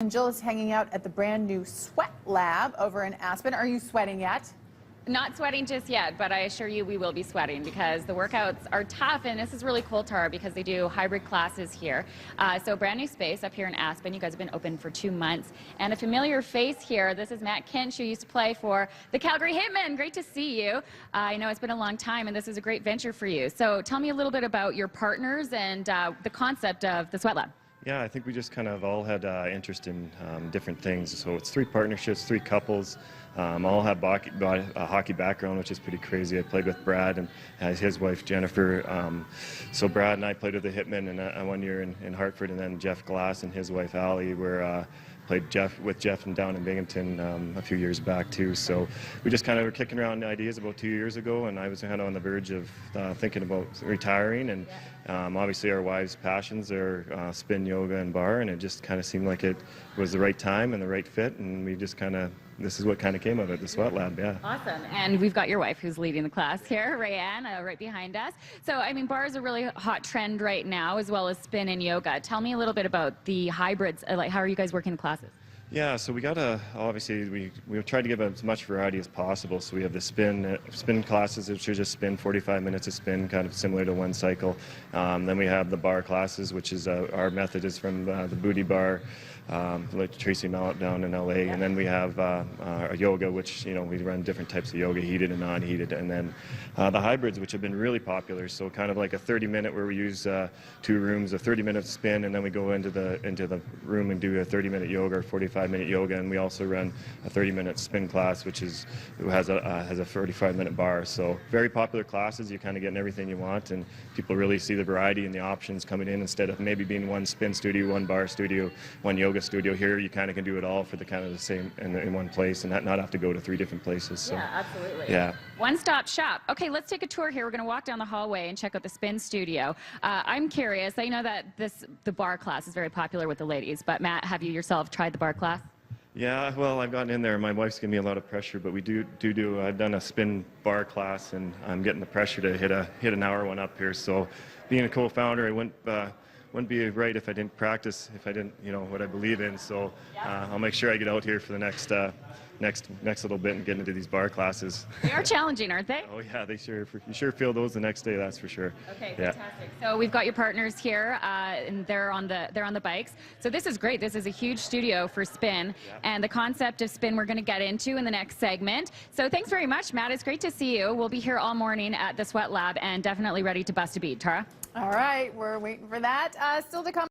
And Jill is hanging out at the brand new Sweat Lab over in Aspen. Are you sweating yet? Not sweating just yet, but I assure you we will be sweating because the workouts are tough, and this is really cool, Tara, because they do hybrid classes here. So brand new space up here in Aspen. You guys have been open for 2 months. And a familiar face here, this is Matt Kinch, who used to play for the Calgary Hitmen. Great to see you. I know it's been a long time, and this is a great venture for you. So tell me a little bit about your partners and the concept of the Sweat Lab. Yeah, I think we just kind of all had interest in different things. So it's 3 partnerships, 3 couples, all have a hockey background, which is pretty crazy. I played with Brad and his wife Jennifer. So Brad and I played with the Hitmen in 1 year in Hartford, and then Jeff Glass and his wife Allie played with Jeff and down in Binghamton a few years back too. So we just kind of were kicking around ideas about 2 years ago, and I was kind of on the verge of thinking about retiring. And obviously our wives' passions are spin, yoga, and bar, and it just kind of seemed like it was the right time and the right fit, and we just kind of, this is what kind of came of it, the Sweat Lab, yeah. Awesome. And we've got your wife who's leading the class here, Rayanne, right behind us. So, I mean, bar is a really hot trend right now, as well as spin and yoga. Tell me a little bit about the hybrids. Like, how are you guys working the classes? Yeah, so we got obviously we tried to give as much variety as possible. So we have the spin classes, which are just spin, 45 minutes of spin, kind of similar to one cycle. Then we have the bar classes, which is our method is from the Booty Bar, like Tracy Mallet down in LA. And then we have our yoga, which, you know, we run different types of yoga, heated and non-heated. And then the hybrids, which have been really popular. So kind of like a 30-minute where we use 2 rooms, a 30-minute spin, and then we go into the room and do a 30-minute yoga or 45-minute yoga. And we also run a 30-minute spin class, which has a 45-minute bar. So very popular classes. You're kind of getting everything you want, and people really see the variety and the options coming in instead of maybe being one spin studio, one bar studio, one yoga studio. Here you kind of can do it all for the kind of the same in one place, and not have to go to 3 different places. So, yeah, absolutely. Yeah. One-stop shop. Okay, let's take a tour here. We're going to walk down the hallway and check out the spin studio. I'm curious. I know that the bar class is very popular with the ladies, but Matt, have you yourself tried the bar class? Yeah, well, I've gotten in there. My wife's giving me a lot of pressure, but we do. I've done a spin bar class, and I'm getting the pressure to hit an hour one up here. So, being a co-founder, I wouldn't be right if I didn't practice, if I didn't, you know, what I believe in. So I'll make sure I get out here for the next little bit and get into these bar classes. They are challenging, aren't they? Oh yeah, you sure feel those the next day, that's for sure. Okay, fantastic. So we've got your partners here, and they're on the bikes. So this is great. This is a huge studio for spin, and the concept of spin we're going to get into in the next segment. So thanks very much, Matt. It's great to see you. We'll be here all morning at the Sweat Lab, and definitely ready to bust a beat. Tara? All right, we're waiting for that. Still to come.